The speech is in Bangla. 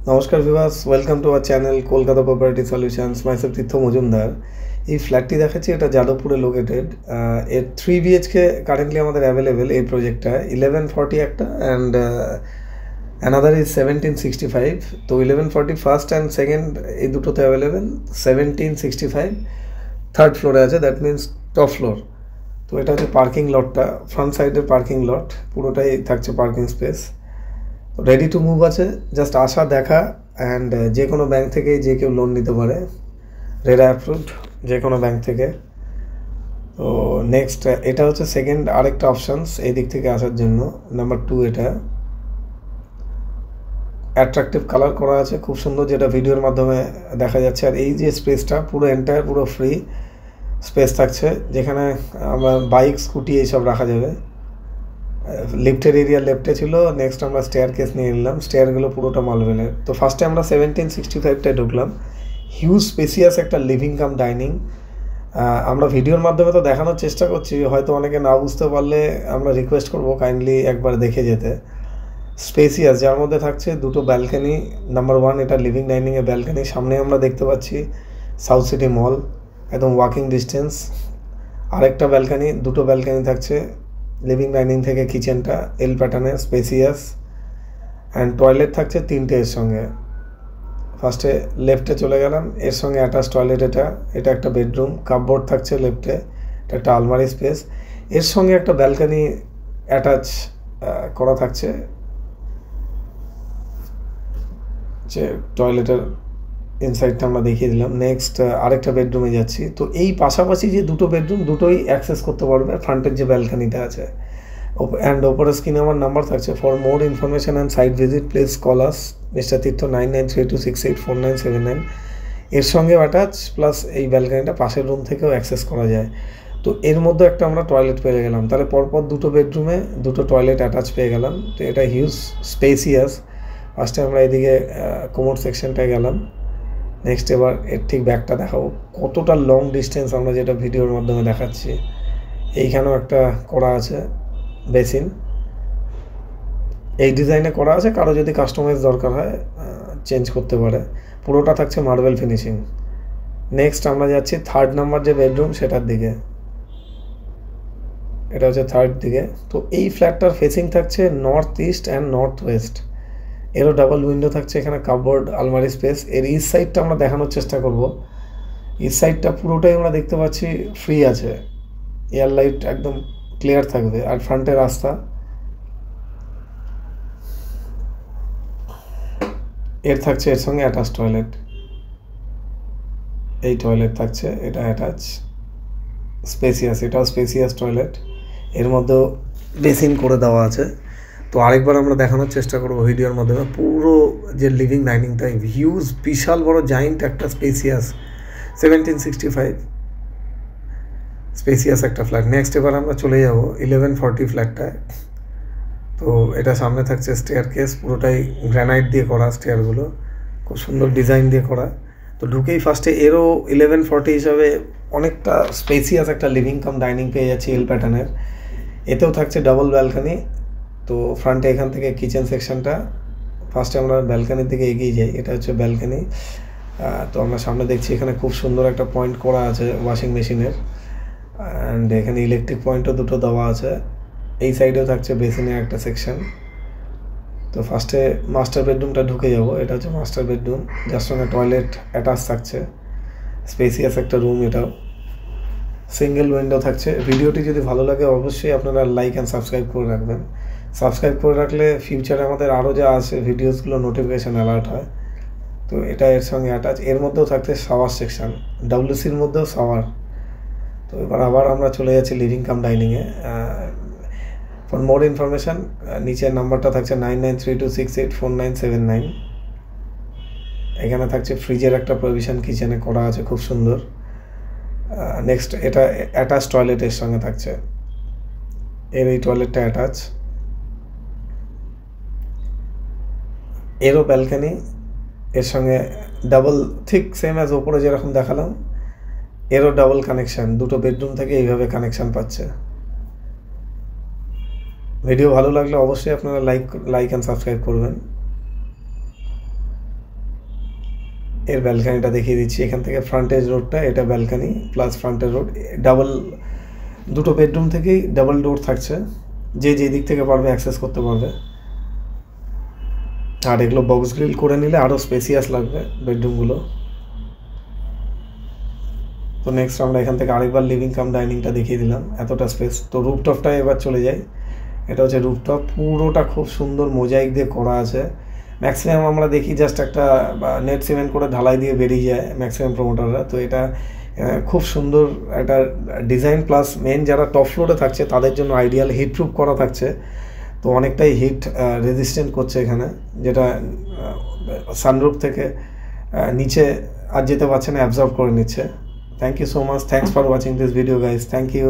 নমস্কার viewers, welcome to our channel Kolkata Property Solutions. Myself Tirtha Majumdar. এই ফ্ল্যাটটি দেখাচ্ছি, এটা যাদবপুরে লোকেটেড। এর 3 BHK কারেন্টলি আমাদের অ্যাভেলেবেল এই প্রজেক্টটা। 1140 একটা অ্যান্ড অ্যানাদার ইজ 1765। তো 1140 ফার্স্ট অ্যান্ড সেকেন্ড এই দুটোতে অ্যাভেলেবেল। 1765 থার্ড ফ্লোরে আছে, দ্যাট মিনস টপ ফ্লোর। তো এটা হচ্ছে পার্কিং লটটা, ফ্রন্ট সাইডের পার্কিং লট, পুরোটাই থাকছে parking space. Ready to move আছে, জাস্ট আসা দেখা। অ্যান্ড যে কোনো ব্যাংক থেকেই যে কেউ লোন নিতে পারে, রেরা অ্যাপ্রুভড যে কোনো ব্যাংক থেকে। তো নেক্সট এটা হচ্ছে সেকেন্ড আরেকটা অপশানস এই দিক থেকে আসার জন্য। নাম্বার 2, এটা অ্যাট্রাকটিভ কালার করা আছে, খুব সুন্দর, যেটা ভিডিওর মাধ্যমে দেখা যাচ্ছে। আর এই যে স্পেসটা পুরো এন্টায়ার পুরো ফ্রি স্পেস থাকছে, যেখানে আমরা বাইক স্কুটি এইসব রাখা যাবে। লিফটের এরিয়া লেফটে ছিল। নেক্সট আমরা স্টেয়ার কেস নিয়ে নিলাম, স্টেয়ারগুলো পুরোটা মার্বেলের। তো ফার্স্টে আমরা 1765টায় ঢুকলাম। হিউজ স্পেসিয়াস একটা লিভিং কাম ডাইনিং। আমরা ভিডিওর মাধ্যমে তো দেখানোর চেষ্টা করছি, হয়তো অনেকে না বুঝতে পারলে আমরা রিকোয়েস্ট করবো কাইন্ডলি একবার দেখে যেতে। স্পেসিয়াস, যার মধ্যে থাকছে দুটো ব্যালকানি। নাম্বার 1 এটা লিভিং ডাইনিংয়ের ব্যালকানি। সামনে আমরা দেখতে পাচ্ছি সাউথ সিটি মল, একদম ওয়াকিং ডিস্টেন্স। আরেকটা ব্যালকানি, দুটো ব্যালকানি থাকছে লিভিং ডাইনিং থেকে। কিচেনটা এল প্যাটার্নের, স্পেসিয়াস। অ্যান্ড টয়লেট থাকছে 3টে এর সঙ্গে। ফার্স্টে লেফটে চলে গেলাম, এর সঙ্গে অ্যাটাচ টয়লেট। এটা একটা বেডরুম, কাপবোর্ড থাকছে লেফটে, এটা একটা আলমারি স্পেস। এর সঙ্গে একটা ব্যালকানি অ্যাটাচ করা থাকছে, যে টয়লেটের ইনসাইডটা আমরা দেখিয়ে দিলাম। নেক্সট আরেকটা বেডরুমে যাচ্ছি। তো এই পাশাপাশি যে দুটো বেডরুম, দুটোই অ্যাক্সেস করতে পারবে ফ্রন্টের যে ব্যালকানিটা আছে। অ্যান্ড ওপরের স্ক্রিনে আমার নাম্বার থাকছে। For more information and site visit please call us mister Tirtha 9932684979। এর সঙ্গে অ্যাটাচ, প্লাস এই ব্যালকানিটা পাশের রুম থেকেও অ্যাক্সেস করা যায়। তো এর মধ্যে একটা আমরা টয়লেট পেয়ে গেলাম, তাহলে পরপর দুটো বেডরুমে দুটো টয়লেট অ্যাটাচ পেয়ে গেলাম। তো এটা হিউজ স্পেসিয়াস। ফার্স্টে আমরা এদিকে কোমোড সেকশনটায় গেলাম। নেক্সট এবার এর ঠিক ব্যাকটা দেখাবো, কতটা লং ডিস্টেন্স আমরা যেটা ভিডিওর মাধ্যমে দেখাচ্ছি। এইখানেও একটা করা আছে বেসিন, এই ডিজাইনে করা আছে। কারো যদি কাস্টমাইজ দরকার হয় চেঞ্জ করতে পারে। পুরোটা থাকছে মার্বেল ফিনিশিং। নেক্সট আমরা যাচ্ছি থার্ড নাম্বার যে বেডরুম সেটার দিকে। এটা হচ্ছে থার্ড দিকে। তো এই ফ্ল্যাটটার ফেসিং থাকছে north east and north West. এরও ডাবল উইন্ডো থাকছে, এখানে কাপবোর্ড আলমারি স্পেস। এর ইস্ট সাইডটা আমরা দেখানোর চেষ্টা করব। ইস্ট সাইডটা পুরোটাই আমরা দেখতে পাচ্ছি ফ্রি আছে, এয়ার লাইট একদম ক্লিয়ার থাকবে। আর ফ্রন্টে রাস্তা, এর থাকছে এর সঙ্গে অ্যাটাচ টয়লেট। এই টয়লেট থাকছে, এটা অ্যাটাচ স্পেসিয়াস, এটাও স্পেসিয়াস টয়লেট। এর মধ্যেও বেসিন করে দেওয়া আছে। তো আরেকবার আমরা দেখানোর চেষ্টা করবো ভিডিওর মাধ্যমে পুরো যে লিভিং ডাইনিংটা। হিউজ বিশাল বড় জায়েন্ট একটা স্পেসিয়াস 1765 স্পেসিয়াস একটা ফ্ল্যাট। নেক্সট এবার আমরা চলে যাব 1140 ফ্ল্যাটটায়। তো এটা সামনে থাকছে স্টেয়ার কেস, পুরোটাই গ্রানাইট দিয়ে করা, স্টেয়ারগুলো খুব সুন্দর ডিজাইন দিয়ে করা। তো ঢুকেই ফার্স্টে এরও 1140 হিসাবে অনেকটা স্পেসিয়াস একটা লিভিং কাম ডাইনিং পেয়ে যাচ্ছি এল প্যাটার্নের। এতেও থাকছে ডাবল ব্যালকানি। তো ফ্রন্টে এখান থেকে কিচেন সেকশনটা। ফার্স্টে আমরা ব্যালকানির দিকে এগিয়ে যাই, এটা হচ্ছে ব্যালকানি। তো আমরা সামনে দেখছি এখানে খুব সুন্দর একটা পয়েন্ট করা আছে ওয়াশিং মেশিনের। অ্যান্ড এখানে ইলেকট্রিক পয়েন্টও দুটো দেওয়া আছে। এই সাইডেও থাকছে বেসিনের একটা সেকশন। তো ফার্স্টে মাস্টার বেডরুমটা ঢুকে যাব। এটা হচ্ছে মাস্টার বেডরুম, যার সঙ্গে টয়লেট অ্যাটাচ থাকছে। স্পেসিয়াস একটা রুম, এটাও সিঙ্গেল উইন্ডো থাকছে। ভিডিওটি যদি ভালো লাগে অবশ্যই আপনারা লাইক অ্যান্ড সাবস্ক্রাইব করে রাখবেন। সাবস্ক্রাইব করে রাখলে ফিউচারে আমাদের আরও যা আছে ভিডিওসগুলো নোটিফিকেশান অ্যালার্ট হয়। তো এটা এর সঙ্গে অ্যাটাচ। এর মধ্যেও থাকছে শাওয়ার সেকশন, WCর মধ্যেও শাওয়ার। তো এবার আবার আমরা চলে যাচ্ছি লিভিং কাম ডাইনিংয়ে। ফর মোর ইনফরমেশান নিচের নাম্বারটা থাকছে 9932684979। এখানে থাকছে ফ্রিজের একটা প্রভিশন কিচেনে করা আছে, খুব সুন্দর। নেক্সট এটা অ্যাটাচ টয়লেটের সঙ্গে থাকছে। এর এই টয়লেটটা অ্যাটাচ। এরও ব্যালকানি, এর সঙ্গে ডাবল, ঠিক সেম অ্যাজ ওপরে যেরকম দেখালাম, এরও ডাবল কানেকশান। দুটো বেডরুম থেকে এইভাবে কানেকশান পাচ্ছে। ভিডিও ভালো লাগলে অবশ্যই আপনারা লাইক অ্যান্ড সাবস্ক্রাইব করবেন। এর ব্যালকানিটা দেখিয়ে দিচ্ছি। এখান থেকে ফ্রন্টেজ রোডটা, এটা ব্যালকানি প্লাস ফ্রন্টেজ রোড। দুটো বেডরুম থেকেই ডাবল ডোর থাকছে, যে দিক থেকে পারবে অ্যাক্সেস করতে পারবে। আর এগুলো বক্স গ্রিল করে নিলে আরও স্পেসিয়াস লাগবে বেডরুমগুলো। তো নেক্সট আমরা এখান থেকে আরেকবার লিভিং কাম ডাইনিংটা দেখিয়ে দিলাম, এতটা স্পেস। তো রুফটপটায় এবার চলে যাই। এটা হচ্ছে রুফটপ, পুরোটা খুব সুন্দর মোজাইক দিয়ে করা আছে। ম্যাক্সিমাম আমরা দেখি জাস্ট একটা নেট সিমেন্ট করে ঢালাই দিয়ে বেরিয়ে যায় ম্যাক্সিমাম প্রমোটাররা। তো এটা খুব সুন্দর একটা ডিজাইন, প্লাস মেন যারা টপ ফ্লোরে থাকছে তাদের জন্য আইডিয়াল, হিট প্রুফ করা থাকছে। তো অনেকটাই হিট রেজিস্ট্যান্ট করছে এখানে, যেটা সানরুফ থেকে নিচে আর যেতে পারছে না, অ্যাবজর্ব করে নিচ্ছে। Thank you so much, thanks for watching this video guys, thank you.